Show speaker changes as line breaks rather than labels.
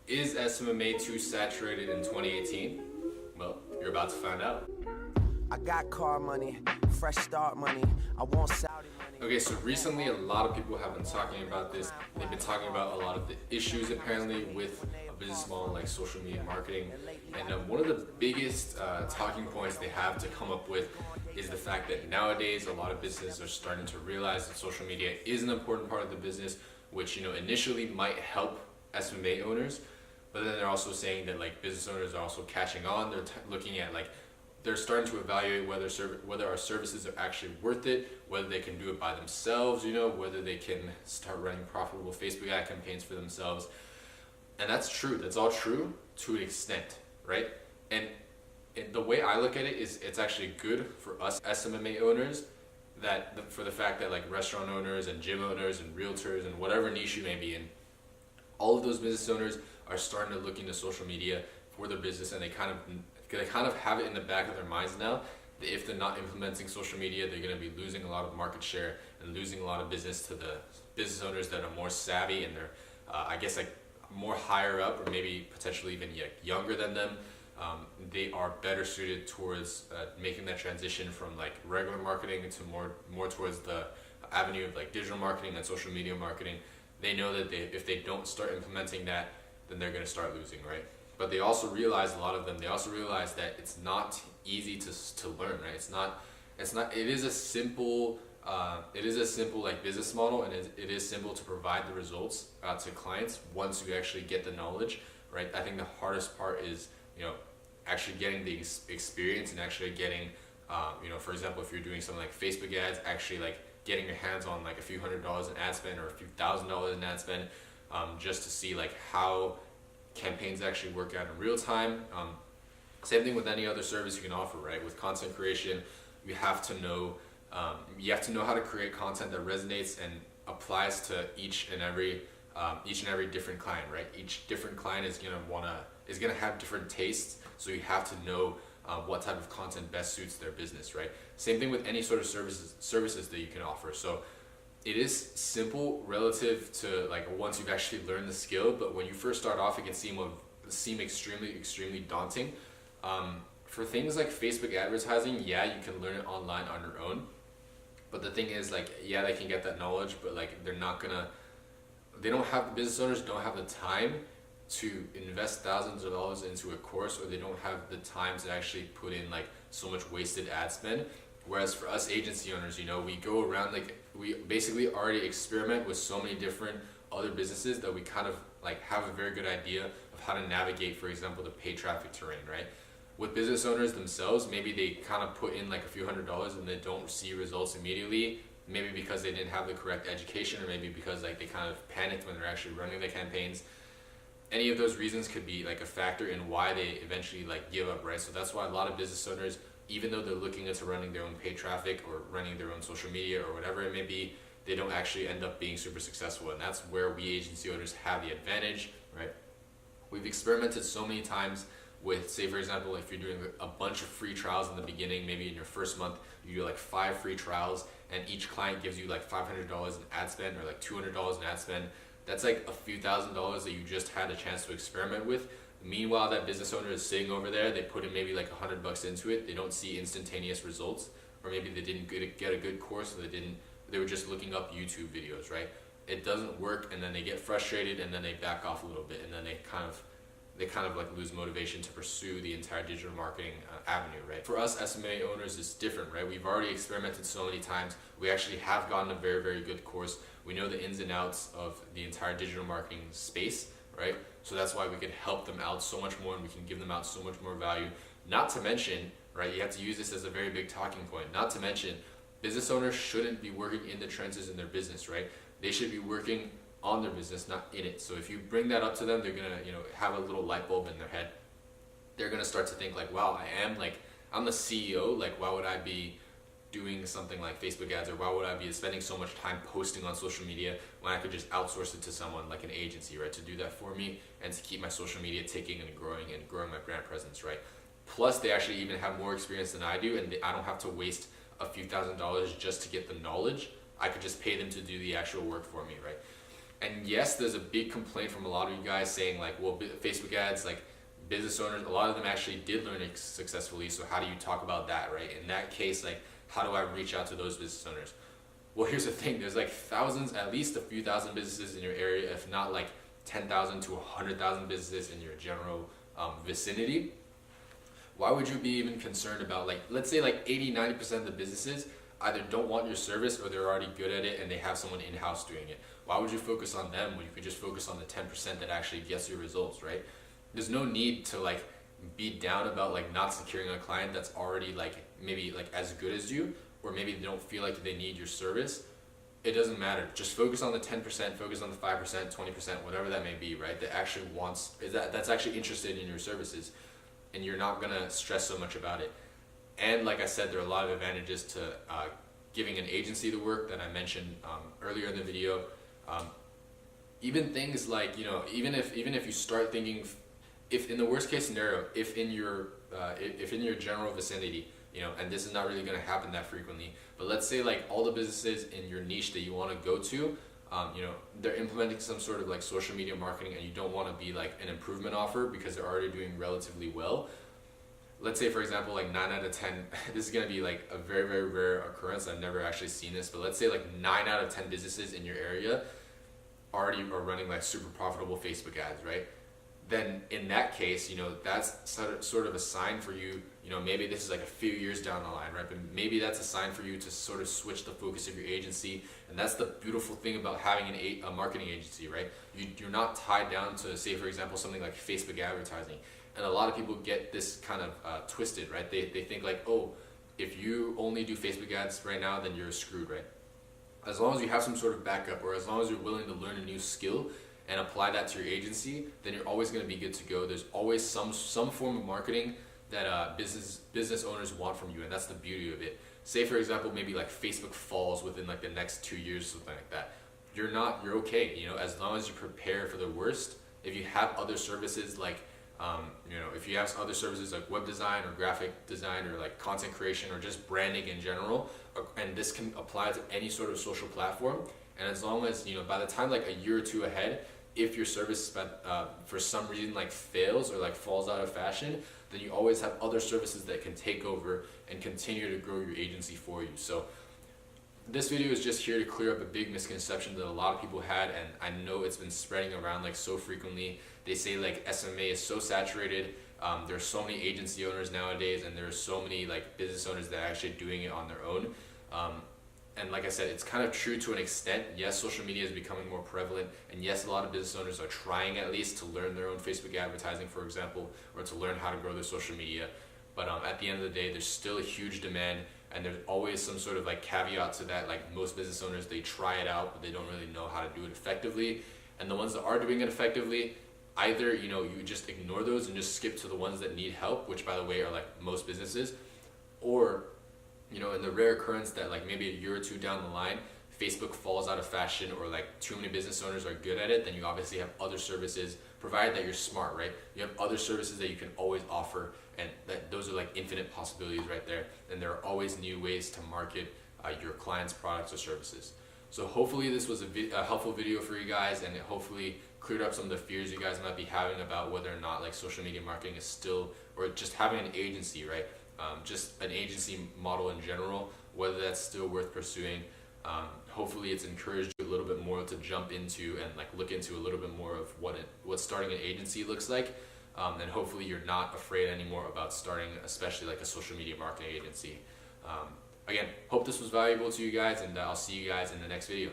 Is SMMA too saturated in 2018? Well, you're about to find out.
I got car money, fresh start money, I want Saudi money.
Okay, so recently a lot of people have been talking about this. They've been talking about a lot of the issues apparently with a business model like social media marketing. And one of the biggest talking points they have to come up with is the fact that nowadays a lot of businesses are starting to realize that social media is an important part of the business, which initially might help SMMA owners, but then they're also saying that like business owners are also catching on. They're looking at like they're starting to evaluate whether our services are actually worth it, whether they can do it by themselves, whether they can start running profitable Facebook ad campaigns for themselves. And that's true. That's all true to an extent, right? And the way I look at it is it's actually good for us SMMA owners for the fact that like restaurant owners and gym owners and realtors and whatever niche you may be in, all of those business owners are starting to look into social media for their business, and they kind of have it in the back of their minds now that if they're not implementing social media, they're going to be losing a lot of market share and losing a lot of business to the business owners that are more savvy and they're, I guess, like more higher up or maybe potentially even younger than them. They are better suited towards making that transition from like regular marketing to more towards the avenue of like digital marketing and social media marketing. They know that if they don't start implementing that, then they're going to start losing, right? But they also realize, a lot of them, they also realize that it's not easy to learn, right? It is a simple like business model, and it is simple to provide the results to clients once you actually get the knowledge, right? I think the hardest part is, actually getting the experience and actually getting, for example, if you're doing something like Facebook ads, actually like getting your hands on like a few $100s in ad spend or a few $1,000s in ad spend, just to see like how campaigns actually work out in real time. Same thing with any other service you can offer, right? With content creation, you have to know how to create content that resonates and applies to each and every different client, right? Each different client is gonna have different tastes, so you have to know what type of content best suits their business, right? Same thing with any sort of services that you can offer. So it is simple relative to like once you've actually learned the skill, but when you first start off, it can seem extremely daunting. For things like Facebook advertising, yeah, you can learn it online on your own. But the thing is, like, yeah, they can get that knowledge, but like the business owners don't have the time to invest thousands of dollars into a course, or they don't have the time to actually put in like so much wasted ad spend. Whereas for us agency owners, we go around, like we basically already experiment with so many different other businesses that we kind of like have a very good idea of how to navigate, for example, the paid traffic terrain, right? With business owners themselves, maybe they kind of put in like a few $100s and they don't see results immediately, maybe because they didn't have the correct education, or maybe because like they kind of panicked when they're actually running the campaigns. Any of those reasons could be like a factor in why they eventually like give up, right? So that's why a lot of business owners, even though they're looking into running their own paid traffic or running their own social media or whatever it may be, they don't actually end up being super successful. And that's where we agency owners have the advantage, right? We've experimented so many times with, say for example, if you're doing a bunch of free trials in the beginning, maybe in your first month, you do like 5 free trials and each client gives you like $500 in ad spend or like $200 in ad spend. That's like a few $1,000s that you just had a chance to experiment with. Meanwhile, that business owner is sitting over there, they put in maybe like $100 into it, they don't see instantaneous results, or maybe they didn't get a good course, or they were just looking up YouTube videos, right? It doesn't work, and then they get frustrated, and then they back off a little bit, and then they kind of like lose motivation to pursue the entire digital marketing avenue, right? For us SMMA owners, it's different, right? We've already experimented so many times. We actually have gotten a very, very good course. We know the ins and outs of the entire digital marketing space, right? So that's why we can help them out so much more, and we can give them out so much more value. Not to mention, right, you have to use this as a very big talking point. Not to mention, business owners shouldn't be working in the trenches in their business, right? They should be working on their business, not in it. So if you bring that up to them, they're gonna, have a little light bulb in their head. They're gonna start to think like, wow, I'm the CEO. Like, why would I be doing something like Facebook ads, or why would I be spending so much time posting on social media when I could just outsource it to someone like an agency, right, to do that for me and to keep my social media ticking and growing my brand presence, right? Plus, they actually even have more experience than I do, and I don't have to waste a few $1,000s just to get the knowledge. I could just pay them to do the actual work for me, right? And yes, there's a big complaint from a lot of you guys saying like, well, Facebook ads, like business owners, a lot of them actually did learn it successfully. So how do you talk about that, right? In that case, like, how do I reach out to those business owners? Well, here's the thing. There's like thousands, at least a few thousand businesses in your area, if not like 10,000 to 100,000 businesses in your general vicinity. Why would you be even concerned about, like, let's say like 80-90% of the businesses either don't want your service or they're already good at it and they have someone in-house doing it? Why would you focus on them when you could just focus on the 10% that actually gets your results, right? There's no need to like be down about like not securing a client that's already like maybe like as good as you, or maybe they don't feel like they need your service. It doesn't matter. Just focus on the 10%, focus on the 5%, 20%, whatever that may be, right? That actually that's actually interested in your services, and you're not gonna stress so much about it. And like I said, there are a lot of advantages to giving an agency the work that I mentioned earlier in the video. Even things like, you know, even if you start thinking, if in the worst case scenario, if in your general vicinity, you know, and this is not really going to happen that frequently, but let's say like all the businesses in your niche that you want to go to, you know, they're implementing some sort of like social media marketing, and you don't want to be like an improvement offer because they're already doing relatively well. Let's say, for example, like 9 out of 10, this is going to be like a very, very rare occurrence. I've never actually seen this, but let's say like 9 out of 10 businesses in your area already are running like super profitable Facebook ads, right? Then in that case, you know, that's sort of a sign for you, you know, maybe this is like a few years down the line, right? But maybe that's a sign for you to sort of switch the focus of your agency. And that's the beautiful thing about having a marketing agency, right? You're not tied down to, say, for example, something like Facebook advertising. And a lot of people get this kind of twisted, right? They think like, oh, if you only do Facebook ads right now, then you're screwed, right? As long as you have some sort of backup, or as long as you're willing to learn a new skill and apply that to your agency, then you're always going to be good to go. There's always some form of marketing that business owners want from you, and that's the beauty of it. Say, for example, maybe like Facebook falls within like the next 2 years, something like that. You're okay, you know, as long as you prepare for the worst. If you have other services like, you know, if you have other services like web design or graphic design or like content creation or just branding in general, and this can apply to any sort of social platform. And as long as, you know, by the time like a year or two ahead, if your service for some reason like fails or like falls out of fashion, then you always have other services that can take over and continue to grow your agency for you. So this video is just here to clear up a big misconception that a lot of people had, and I know it's been spreading around like so frequently. They say like SMMA is so saturated. There's so many agency owners nowadays, and there's so many like business owners that are actually doing it on their own. And like I said, it's kind of true to an extent. Yes, social media is becoming more prevalent, and yes, a lot of business owners are trying at least to learn their own Facebook advertising, for example, or to learn how to grow their social media. But at the end of the day, there's still a huge demand, and there's always some sort of like caveat to that. Like most business owners, they try it out, but they don't really know how to do it effectively. And the ones that are doing it effectively, either, you know, you just ignore those and just skip to the ones that need help, which by the way are like most businesses, or, you know, in the rare occurrence that like maybe a year or two down the line, Facebook falls out of fashion or like too many business owners are good at it, then you obviously have other services, provided that you're smart, right? You have other services that you can always offer, and that those are like infinite possibilities right there. And there are always new ways to market your clients' products or services. So hopefully this was a helpful video for you guys, and it hopefully cleared up some of the fears you guys might be having about whether or not like social media marketing is still, or just having an agency, right? Just an agency model in general, whether that's still worth pursuing. Hopefully it's encouraged you a little bit more to jump into and like look into a little bit more of what starting an agency looks like. And hopefully you're not afraid anymore about starting, especially like a social media marketing agency. Again, hope this was valuable to you guys, and I'll see you guys in the next video.